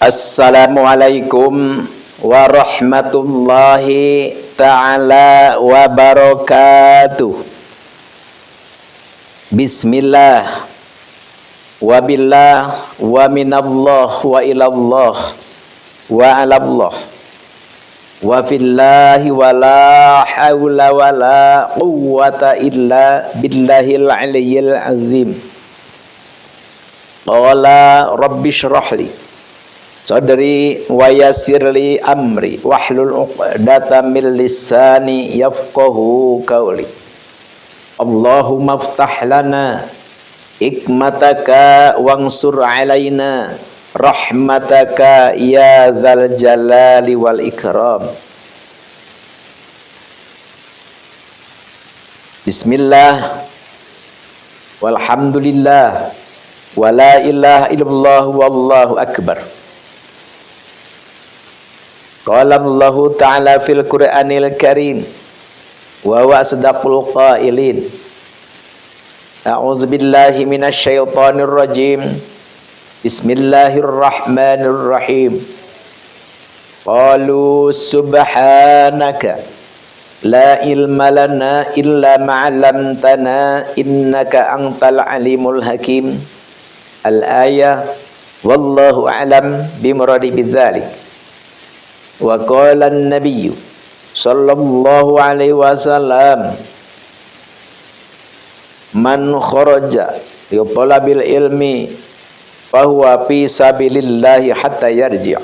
Assalamualaikum warahmatullahi ta'ala wabarakatuh. Bismillah wabillah wa minallah wa ilallah wa alallah wa fillahi wa la hawla wa la quwwata illa billahil aliyyil azim. Qala rabbi syrahli sadri wa yassirli amri wahlul 'uqdatam min lisani yafqahu qawli. Allahumma iftah lana hikmataka wansur alaina rahmataka ya dzal jalali wal ikram. Bismillah walhamdulillah wa la ilaha illallah wallahu akbar. Qala Allahu ta'ala fil Qur'anil Karim wa huwa asdaqul qailin. A'udzu billahi minasy syaithanir rajim. Bismillahirrahmanirrahim. Qalu subhanaka la ilma lana illa ma 'allamtana innaka antal alimul hakim. Al-ayah wallahu a'lam bimuradi bidzalik. Wa qala an-nabiy sallallahu alaihi wasallam man kharaja li talabil ilmi fahuwa fi sabilillahi hatta yarji'.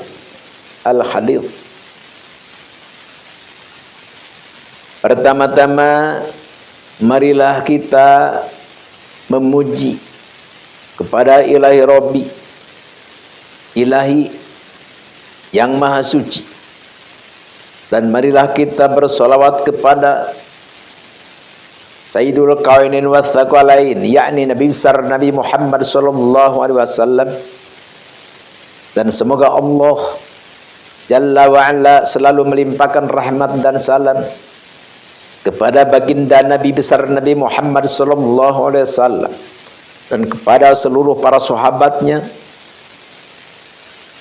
Al-hadits. Pertama-tama marilah kita memuji kepada Ilahi Rabbi, Ilahi yang Maha Suci. Dan marilah kita bersolawat kepada Sayyidul Kainin wa Tsaqalain, yakni Nabi besar Nabi Muhammad sallallahu alaihi wasallam. Dan semoga Allah Jalla wa Ala selalu melimpahkan rahmat dan salam kepada baginda Nabi besar Nabi Muhammad sallallahu alaihi wasallam dan kepada seluruh para sahabatnya,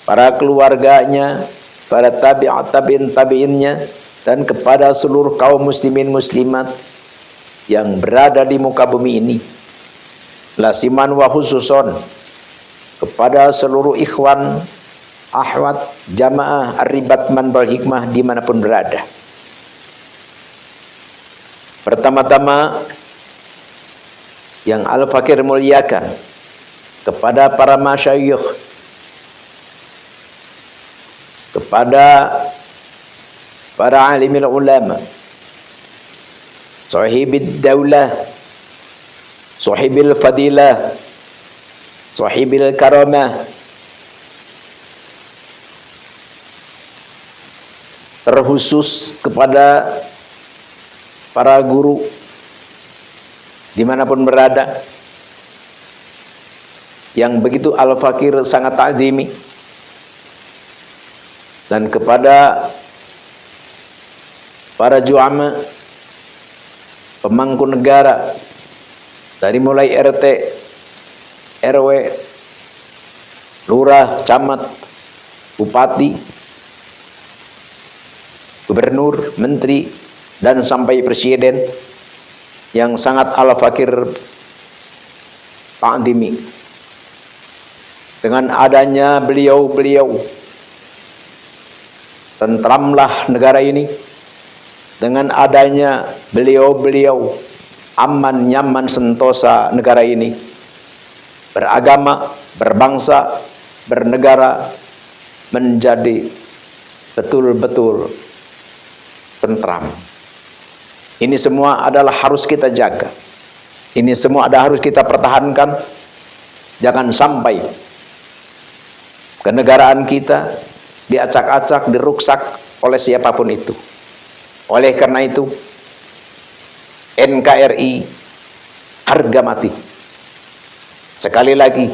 para keluarganya, para tabi'innya, dan kepada seluruh kaum muslimin muslimat yang berada di muka bumi ini. Lasiman wa khususon kepada seluruh ikhwan, ahwat, jamaah Ar-Ribat Manbal Hikmah dimanapun berada. Pertama-tama yang Al-Fakir muliakan kepada para masyayikh, kepada para alimil ulama, sahibid daulah, sahibil fadilah, sahibil karamah, terkhusus kepada para guru dimanapun berada yang begitu Al-Fakir sangat ta'zimi, dan kepada para juama, pemangku negara dari mulai RT, RW, lurah, camat, bupati, gubernur, menteri, dan sampai presiden yang sangat Al-Fakir ta'zimi. Dengan adanya beliau-beliau, tentramlah negara ini. Dengan adanya beliau-beliau, aman, nyaman, sentosa negara ini. Beragama, berbangsa, bernegara menjadi betul-betul tentram. Ini semua adalah harus kita jaga. Ini semua harus kita pertahankan. Jangan sampai kenegaraan kita diacak-acak, diruksak oleh siapapun itu. Oleh karena itu, NKRI harga mati. Sekali lagi,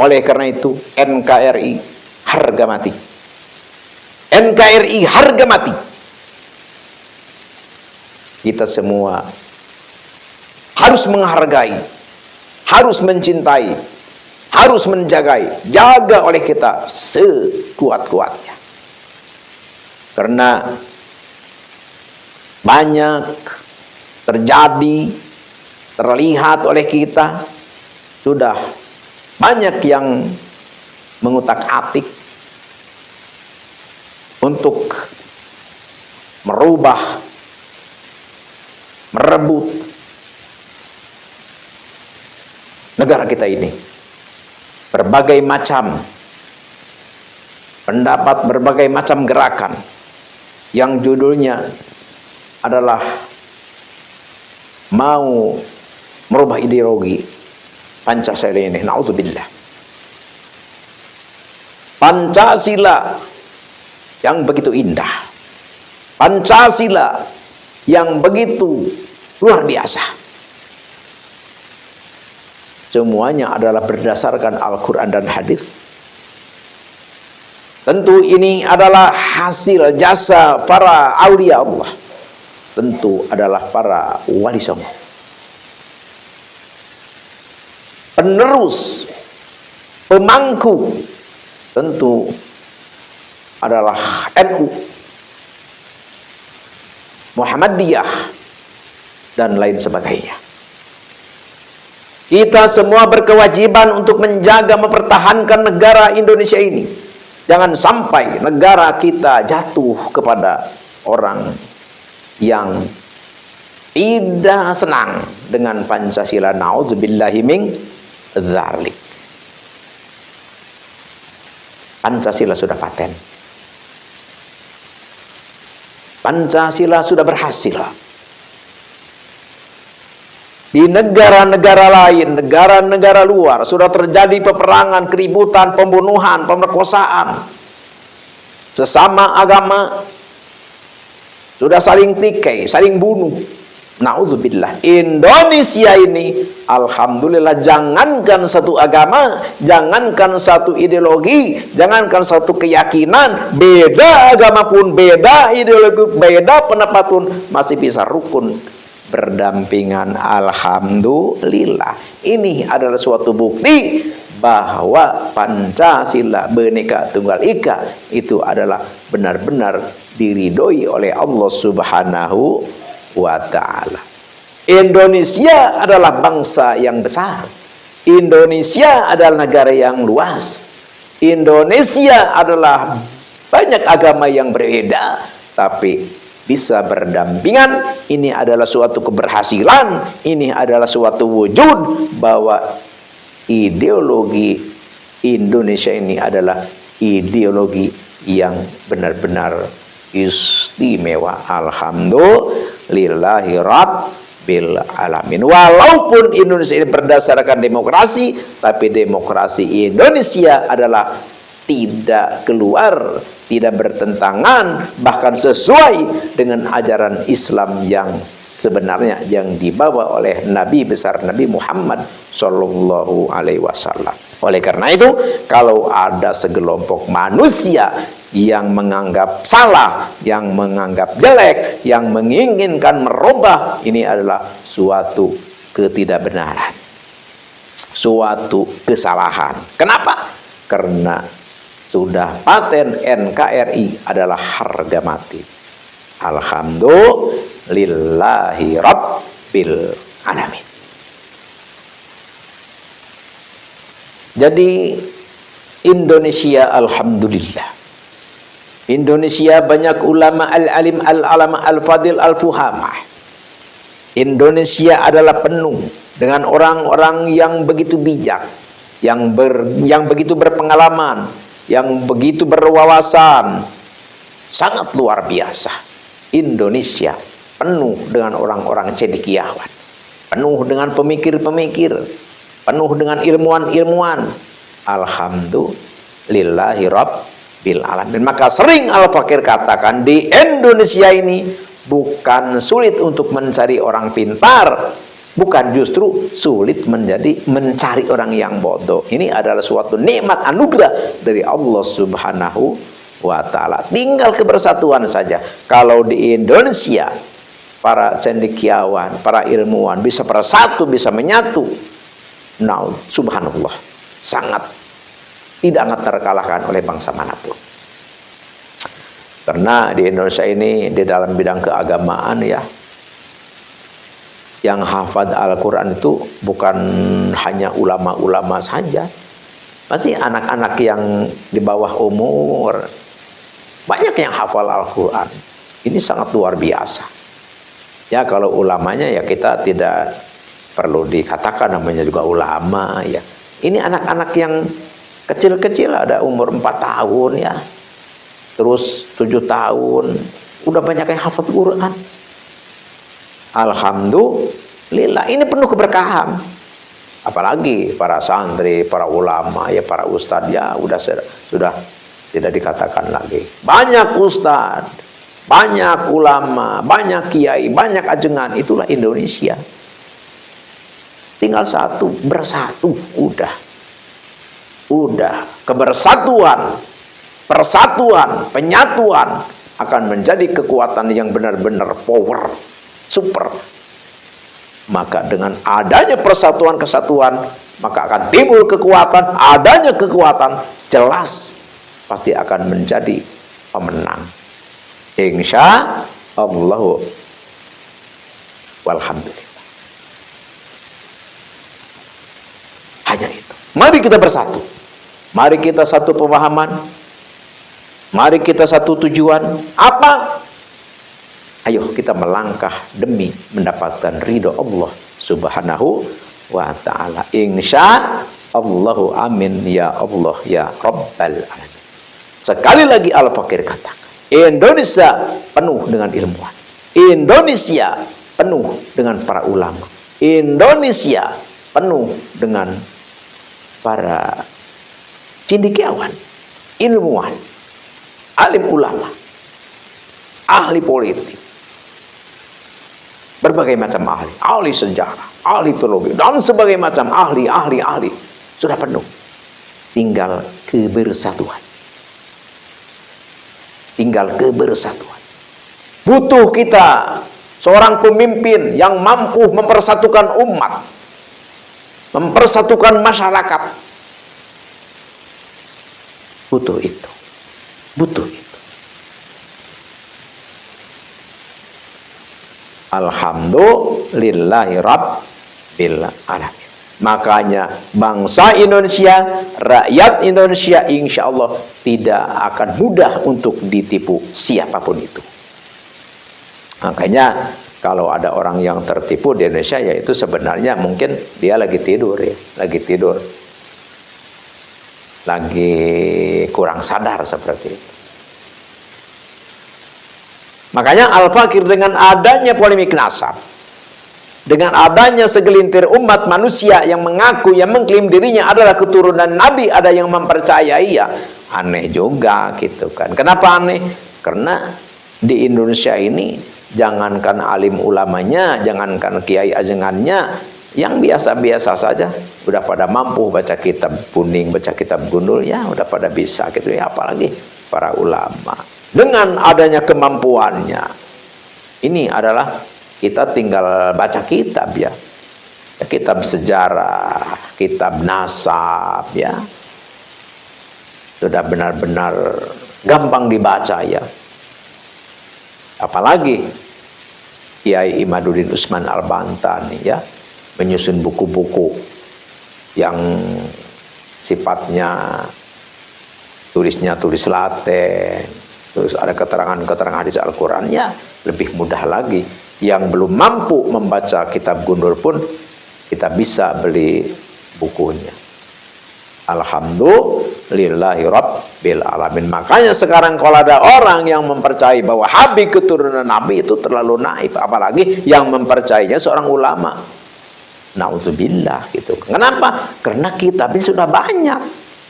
oleh karena itu, NKRI harga mati. NKRI harga mati. Kita semua harus menghargai, harus mencintai, harus jaga oleh kita sekuat-kuatnya. Karena banyak terjadi, terlihat oleh kita, sudah banyak yang mengutak-atik untuk merubah, merebut negara kita ini. Berbagai macam pendapat, berbagai macam gerakan yang judulnya adalah mau merubah ideologi Pancasila ini. Na'udzubillah. Pancasila yang begitu indah, Pancasila yang begitu luar biasa, semuanya adalah berdasarkan Al-Quran dan hadis. Tentu ini adalah hasil jasa para aulia Allah, tentu adalah para wali songo, penerus, pemangku, tentu adalah NU, Muhammadiyah, dan lain sebagainya. Kita semua berkewajiban untuk menjaga, mempertahankan negara Indonesia ini. Jangan sampai negara kita jatuh kepada orang yang tidak senang dengan Pancasila. Na'udzubillahi min dzalik. Pancasila sudah paten. Pancasila sudah berhasil. Di negara-negara lain, negara-negara luar, sudah terjadi peperangan, keributan, pembunuhan, pemerkosaan. Sesama agama sudah saling tikai, saling bunuh. Na'udzubillah. Indonesia ini, alhamdulillah, jangankan satu agama, jangankan satu ideologi, jangankan satu keyakinan, beda agama pun, beda ideologi, beda pendapat pun, masih bisa rukun berdampingan. Alhamdulillah. Ini adalah suatu bukti bahwa Pancasila, Bhinneka Tunggal Ika, itu adalah benar-benar diridhoi oleh Allah Subhanahu wa ta'ala. Indonesia adalah bangsa yang besar. Indonesia adalah negara yang luas. Indonesia adalah banyak agama yang berbeda, tapi bisa berdampingan. Ini adalah suatu keberhasilan. Ini adalah suatu wujud bahwa ideologi Indonesia ini adalah ideologi yang benar-benar istimewa. Alhamdulillahi rabbil alamin. Walaupun Indonesia ini berdasarkan demokrasi, tapi demokrasi Indonesia adalah tidak keluar, tidak bertentangan, bahkan sesuai dengan ajaran Islam yang sebenarnya yang dibawa oleh Nabi besar Nabi Muhammad Sallallahu Alaihi Wasallam. Oleh karena itu, kalau ada segelompok manusia yang menganggap salah, yang menganggap jelek, yang menginginkan merubah, ini adalah suatu ketidakbenaran, suatu kesalahan. Kenapa? Karena sudah paten NKRI adalah harga mati. Alhamdulillahi rabbil alamin. Jadi Indonesia, alhamdulillah, Indonesia banyak ulama al-alim, al-alama, al-fadil, al-fuhamah. Indonesia adalah penuh dengan orang-orang yang begitu bijak, yang begitu berpengalaman, yang begitu berwawasan, sangat luar biasa. Indonesia penuh dengan orang-orang cendekiawan, penuh dengan pemikir-pemikir, penuh dengan ilmuwan-ilmuwan. Alhamdulillahi rabbil alamin. Maka sering Al-Fakir katakan, di Indonesia ini bukan sulit untuk mencari orang pintar, bukan, justru sulit mencari orang yang bodoh. Ini adalah suatu nikmat anugerah dari Allah Subhanahu wa ta'ala. Tinggal kebersatuan saja. Kalau di Indonesia para cendekiawan, para ilmuwan bisa bersatu, bisa menyatu, nah, subhanallah, sangat tidak terkalahkan oleh bangsa manapun. Karena di Indonesia ini di dalam bidang keagamaan ya, yang hafal Al-Quran itu bukan hanya ulama-ulama saja, masih anak-anak yang di bawah umur banyak yang hafal Al-Quran. Ini sangat luar biasa. Ya kalau ulamanya ya kita tidak perlu dikatakan namanya juga ulama ya. Ini anak-anak yang kecil-kecil, ada umur 4 tahun ya, terus 7 tahun, udah banyak yang hafal Quran. Alhamdulillah, ini penuh keberkahan. Apalagi para santri, para ulama ya, para ustadz ya sudah tidak dikatakan lagi. Banyak ustadz, banyak ulama, banyak kiai, banyak ajengan. Itulah Indonesia. Tinggal satu, bersatu, udah kebersatuan, persatuan, penyatuan akan menjadi kekuatan yang benar-benar power, super. Maka dengan adanya persatuan kesatuan, maka akan timbul kekuatan. Adanya kekuatan, jelas pasti akan menjadi pemenang, insya Allah. Walhamdulillah. Hanya itu. Mari kita bersatu. Mari kita satu pemahaman. Mari kita satu tujuan. Apa? Ayo kita melangkah demi mendapatkan ridho Allah Subhanahu wa ta'ala. Insya Allahu amin ya Allah ya Rabbal alamin. Sekali lagi Al-Fakir katakan, Indonesia penuh dengan ilmuwan. Indonesia penuh dengan para ulama. Indonesia penuh dengan para cendekiawan, ilmuwan, alim ulama, ahli politik, berbagai macam ahli sejarah, ahli teologi, dan sebagainya macam ahli. Sudah penuh. Tinggal kebersatuan. Butuh kita seorang pemimpin yang mampu mempersatukan umat, mempersatukan masyarakat. Butuh itu. Alhamdulillahi Rabbil alamin. Makanya bangsa Indonesia, rakyat Indonesia insya Allah tidak akan mudah untuk ditipu siapapun itu. Makanya kalau ada orang yang tertipu di Indonesia, yaitu sebenarnya mungkin dia lagi tidur ya, lagi kurang sadar seperti itu. Makanya Al-Fakir dengan adanya polemik nasab, dengan adanya segelintir umat manusia yang mengaku, yang mengklaim dirinya adalah keturunan Nabi, ada yang mempercayai, ya aneh juga gitu kan. Kenapa aneh? Karena di Indonesia ini jangankan alim ulamanya, jangankan kiai ajengannya, yang biasa-biasa saja udah pada mampu baca kitab kuning, baca kitab gundul, ya udah pada bisa gitu ya, apalagi para ulama. Dengan adanya kemampuannya, ini adalah kita tinggal baca kitab ya, kitab sejarah, kitab nasab ya, sudah benar-benar gampang dibaca ya. Apalagi Kiai Imaduddin Usman Al-Bantani ya, menyusun buku-buku yang sifatnya tulisnya tulis Latin, terus ada keterangan-keterangan hadis Al-Quran, ya lebih mudah lagi. Yang belum mampu membaca kitab gundul pun kita bisa beli bukunya. Alhamdulillahi Rabbil alamin. Makanya sekarang kalau ada orang yang mempercayai bahwa Habib keturunan Nabi, itu terlalu naif. Apalagi yang mempercayainya seorang ulama. Na'udzubillah gitu. Kenapa? Karena kitabnya sudah banyak,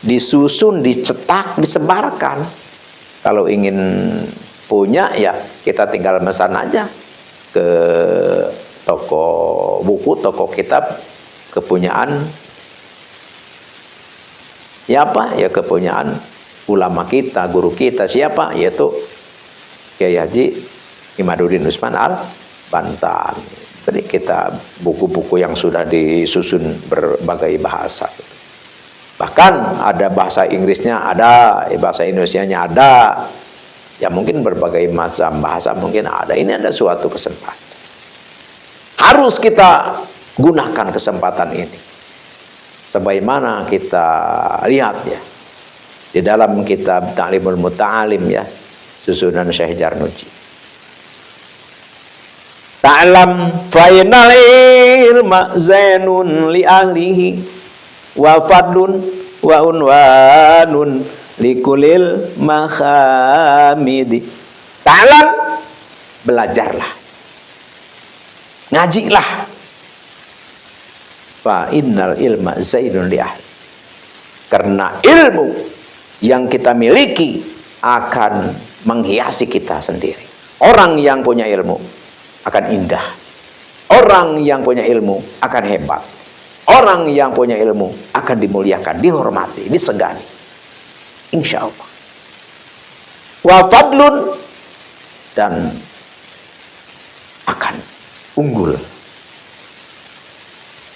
disusun, dicetak, disebarkan. Kalau ingin punya ya kita tinggal pesan aja ke toko buku, toko kitab kepunyaan siapa? Ya kepunyaan ulama kita, guru kita. Siapa? Yaitu Kiai Haji Imaduddin Usman Al-Bantani. Jadi kita buku-buku yang sudah disusun berbagai bahasa. Bahkan Bahkan ada bahasa Inggrisnya ada, bahasa Indonesianya ada. Ya mungkin berbagai macam bahasa mungkin ada. Ini ada suatu kesempatan. Harus kita gunakan kesempatan ini. Sebagaimana kita lihat ya di dalam kitab Ta'limul Muta'alim ya, susunan Syekh Jarnuji. Ta'lam fainal ilma zainun li ahlihi wa fadlun wa unwanun likulil mahamidi. Ta'lam, belajarlah, ngajilah. Fa innal ilma zainun li ahli. Karena ilmu yang kita miliki akan menghiasi kita sendiri. Orang yang punya ilmu akan indah. Orang yang punya ilmu akan hebat. Orang yang punya ilmu akan dimuliakan, dihormati, disegani. Insya Allah. Wa fadlun, dan akan unggul.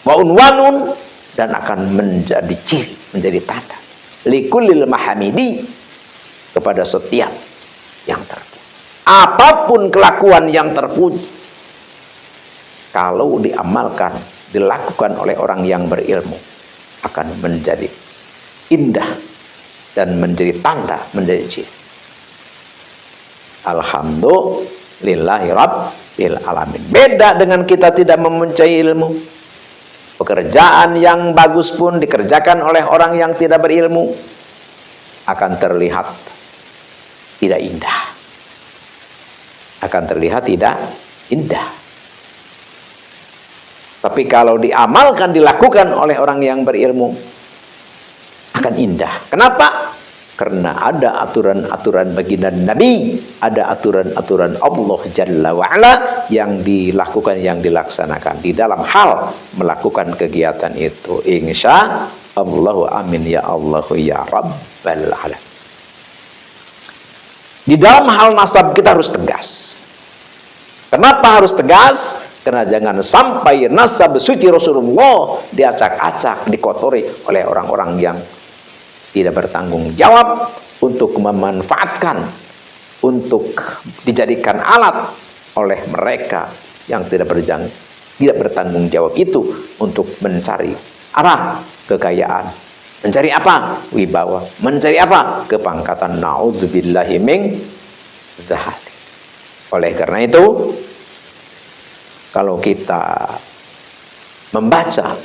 Wa unwanun, dan akan menjadi ciri, menjadi tanda. Likulil mahamidi, kepada setiap yang terpuji. Apapun kelakuan yang terpuji, kalau diamalkan, dilakukan oleh orang yang berilmu, akan menjadi indah dan menjadi tanda, menjadi ciri. Alhamdulillahi rabbil alamin. Beda dengan kita tidak memuncai ilmu. Pekerjaan yang bagus pun dikerjakan oleh orang yang tidak berilmu akan terlihat tidak indah. Akan terlihat tidak indah. Tapi kalau diamalkan, dilakukan oleh orang yang berilmu, akan indah. Kenapa? Karena ada aturan-aturan baginda Nabi, ada aturan-aturan Allah Jalla wa'ala yang dilakukan, yang dilaksanakan di dalam hal melakukan kegiatan itu. Insya Allah, amin ya Allah ya Rabbal alamin. Di dalam hal nasab kita harus tegas. Kenapa harus tegas? Karena jangan sampai nasab suci Rasulullah diacak-acak, dikotori oleh orang-orang yang tidak bertanggung jawab untuk memanfaatkan, untuk dijadikan alat oleh mereka yang tidak bertanggung jawab itu untuk mencari apa? Kekayaan. Mencari apa? Wibawa. Mencari apa? Kepangkatan. Na'udzubillahi min dzalik. Oleh karena itu, kalau kita membaca,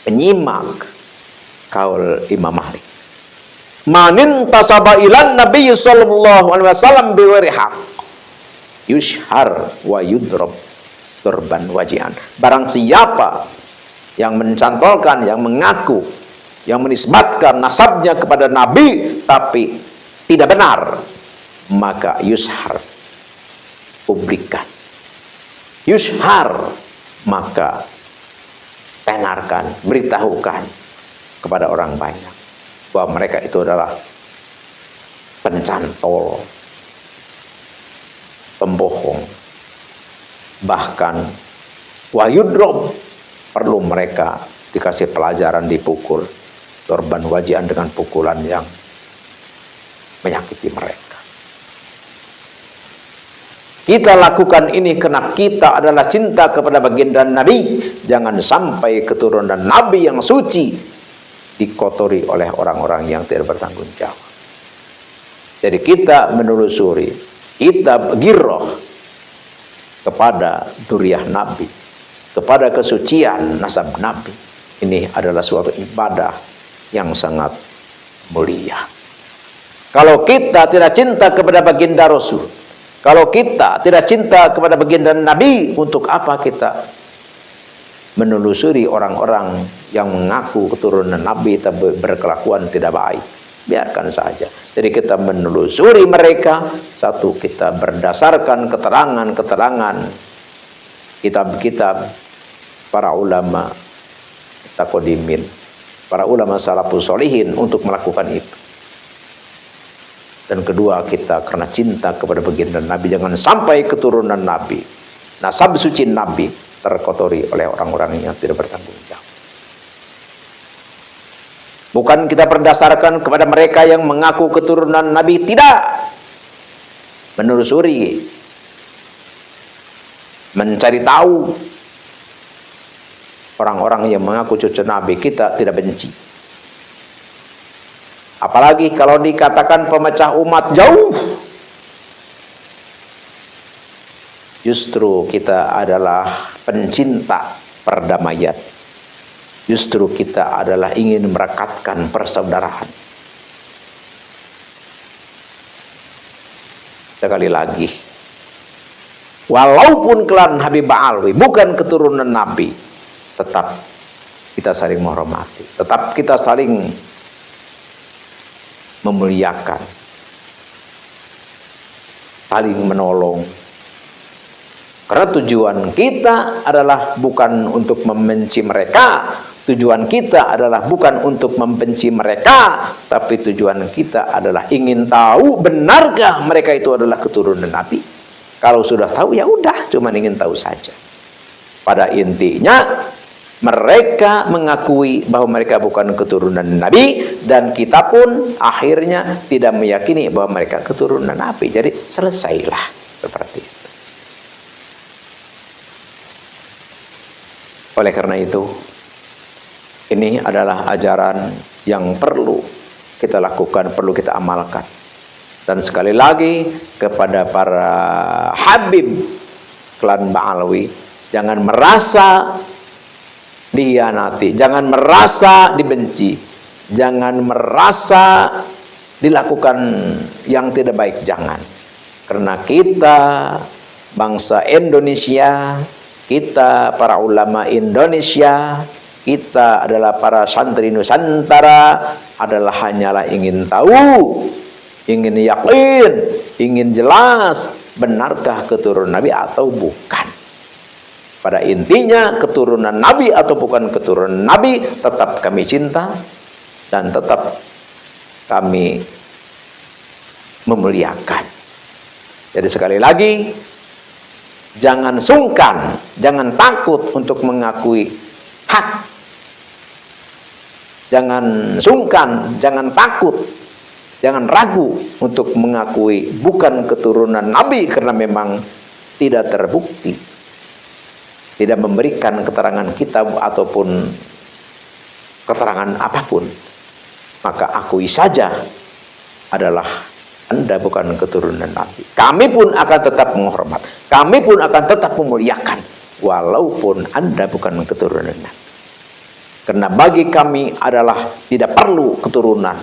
menyimak kaul Imam Malik, manin tasaba ilan Nabi sallallahu alaihi wasallam biwari haq yushhar wa yudrob turban wajian. Barang siapa yang mencantolkan, yang mengaku, yang menisbatkan nasabnya kepada Nabi tapi tidak benar, maka yushhar, publikkan. Yushhar, maka tenarkan, beritahukan kepada orang banyak bahwa mereka itu adalah pencantol, pembohong. Bahkan wayudrob, perlu mereka dikasih pelajaran, dipukul, korban wajian dengan pukulan yang menyakiti mereka. Kita lakukan ini karena kita adalah cinta kepada baginda Nabi. Jangan sampai keturunan Nabi yang suci dikotori oleh orang-orang yang tidak bertanggung jawab. Jadi kita menelusuri, kita giroh kepada duriah Nabi, kepada kesucian nasab Nabi. Ini adalah suatu ibadah yang sangat mulia. Kalau kita tidak cinta kepada baginda Rasul, kalau kita tidak cinta kepada baginda Nabi, untuk apa kita menelusuri orang-orang yang mengaku keturunan Nabi tapi berkelakuan tidak baik? Biarkan saja. Jadi kita menelusuri mereka, satu, kita berdasarkan keterangan-keterangan kitab-kitab para ulama taqdimin, para ulama salafus sholihin untuk melakukan itu. Dan kedua, kita karena cinta kepada baginda Nabi, jangan sampai keturunan Nabi, nasab suci Nabi terkotori oleh orang-orang yang tidak bertanggung jawab. Bukan kita berdasarkan kepada mereka yang mengaku keturunan Nabi, tidak. Menelusuri, mencari tahu orang-orang yang mengaku cucu Nabi, kita tidak benci. Apalagi kalau dikatakan pemecah umat, jauh. Justru kita adalah pencinta perdamaian. Justru kita adalah ingin merekatkan persaudaraan. Sekali lagi, walaupun klan Habib Alwi bukan keturunan Nabi, tetap kita saling menghormati, tetap kita saling memuliakan, saling menolong. Karena tujuan kita adalah bukan untuk membenci mereka, tujuan kita adalah bukan untuk membenci mereka, tapi tujuan kita adalah ingin tahu benarkah mereka itu adalah keturunan Nabi. Kalau sudah tahu ya udah, cuma ingin tahu saja. Pada intinya mereka mengakui bahwa mereka bukan keturunan Nabi, dan kita pun akhirnya tidak meyakini bahwa mereka keturunan Nabi. Jadi selesailah seperti itu. Oleh karena itu, ini adalah ajaran yang perlu kita lakukan, perlu kita amalkan. Dan sekali lagi kepada para Habib klan Ba'alwi, jangan merasa dihianati, jangan merasa dibenci, jangan merasa dilakukan yang tidak baik, jangan. Karena kita bangsa Indonesia, kita para ulama Indonesia, kita adalah para santri Nusantara, adalah hanyalah ingin tahu, ingin yakin, ingin jelas benarkah keturunan Nabi atau bukan. Pada intinya keturunan Nabi atau bukan keturunan Nabi, tetap kami cinta dan tetap kami memuliakan. Jadi sekali lagi, jangan sungkan, jangan takut untuk mengakui hak. Jangan sungkan, jangan takut, jangan ragu untuk mengakui bukan keturunan Nabi, karena memang tidak terbukti, tidak memberikan keterangan kitab ataupun keterangan apapun. Maka akui saja adalah Anda bukan keturunan Nabi. Kami pun akan tetap menghormat, kami pun akan tetap memuliakan, walaupun Anda bukan keturunan Nabi. Karena bagi kami adalah tidak perlu keturunan.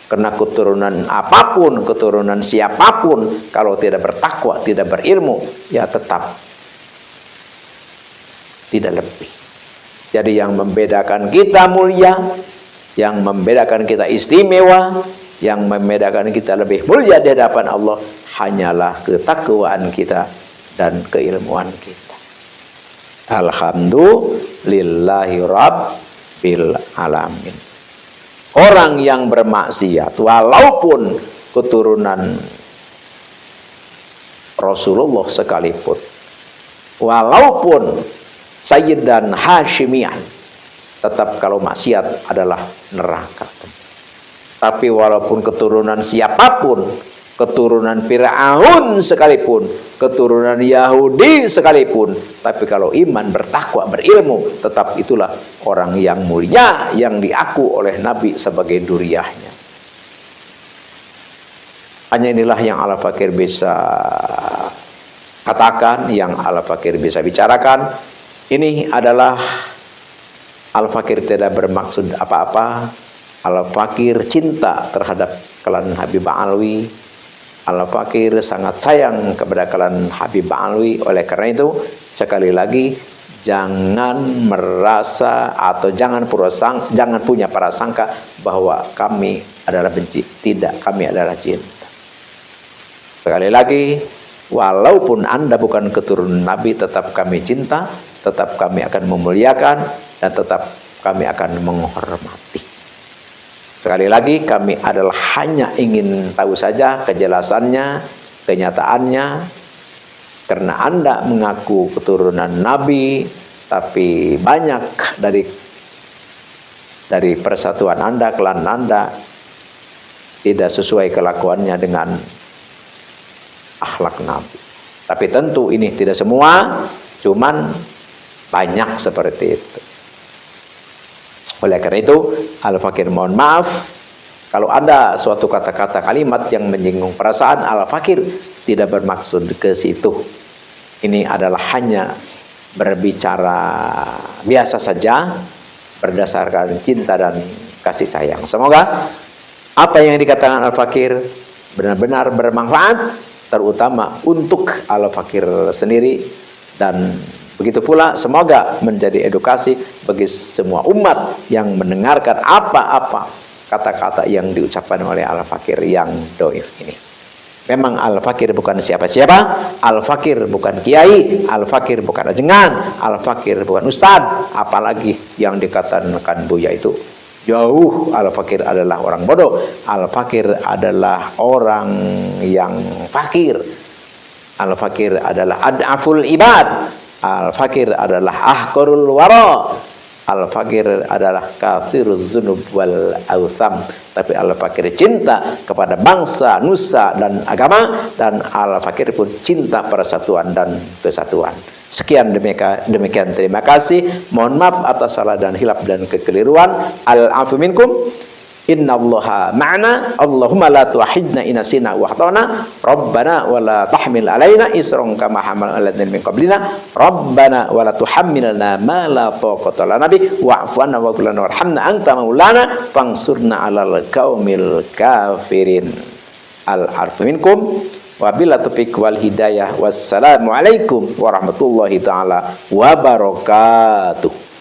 Karena keturunan apapun, keturunan siapapun, kalau tidak bertakwa, tidak berilmu, ya tetap tidak lebih. Jadi yang membedakan kita mulia, yang membedakan kita istimewa, yang membedakan kita lebih mulia di hadapan Allah, hanyalah ketakwaan kita dan keilmuan kita. Alhamdulillahi Rabbil Alamin. Orang yang bermaksiat, walaupun keturunan Rasulullah sekalipun, walaupun Sayyid dan Hashimian, tetap kalau maksiat adalah neraka. Tapi walaupun keturunan siapapun, keturunan Fir'aun sekalipun, keturunan Yahudi sekalipun, tapi kalau iman, bertakwa, berilmu, tetap itulah orang yang mulia, yang diaku oleh Nabi sebagai duriyahnya. Hanya inilah yang Al-Fakir bisa katakan, yang Al-Fakir bisa bicarakan. Ini adalah Al-Fakir tidak bermaksud apa-apa. Al-Fakir cinta terhadap klan Habib Alwi. Al-Fakir sangat sayang kepada klan Habib Alwi. Oleh karena itu, sekali lagi, jangan merasa atau jangan punya prasangka bahwa kami adalah benci. Tidak, kami adalah cinta. Sekali lagi, walaupun Anda bukan keturunan Nabi, tetap kami cinta, tetap kami akan memuliakan, dan tetap kami akan menghormati. Sekali lagi, kami adalah hanya ingin tahu saja kejelasannya, kenyataannya. Karena Anda mengaku keturunan Nabi, tapi banyak dari dari persatuan Anda, klan Anda tidak sesuai kelakuannya dengan akhlak Nabi. Tapi tentu ini tidak semua, cuman banyak seperti itu. Oleh karena itu, Al-Fakir mohon maaf kalau ada suatu kata-kata kalimat yang menyinggung perasaan, Al-Fakir tidak bermaksud ke situ. Ini adalah hanya berbicara biasa saja berdasarkan cinta dan kasih sayang. Semoga apa yang dikatakan Al-Fakir benar-benar bermanfaat, terutama untuk Al-Fakir sendiri, dan begitu pula semoga menjadi edukasi bagi semua umat yang mendengarkan apa-apa kata-kata yang diucapkan oleh Al-Fakir yang doif ini. Memang Al-Fakir bukan siapa-siapa, Al-Fakir bukan kiai, Al-Fakir bukan ajengan, Al-Fakir bukan ustad, apalagi yang dikatakan Buya itu jauh. Al-Fakir adalah orang bodoh, Al-Fakir adalah orang yang fakir, Al-Fakir adalah ad'aful ibad, Al-Fakir adalah ahqarul wara, Al-Fakir adalah kathiruz dzunub wal awtham. Tapi Al-Fakir cinta kepada bangsa, nusa dan agama, dan Al-Fakir pun cinta persatuan dan kesatuan. Sekian demikian, terima kasih. Mohon maaf atas salah dan hilaf dan kekeliruan. Al-afu minkum. Innallaha ma'ana. Allahumma la tu'ahidna inasina wa akhtana. Rabbana wa la tahmil alaina isran kama hamal alladhina min qablina. Rabbana wa la tuhammilna ma la taqata lana bi wa'fu anna wa qul lana warhamna anta maulana fansurna 'alal qaumil kafirin. Al-arfu minkum. Wabillahi taufiq wal hidayah. Wassalamu alaikum warahmatullahi taala wabarakatuh.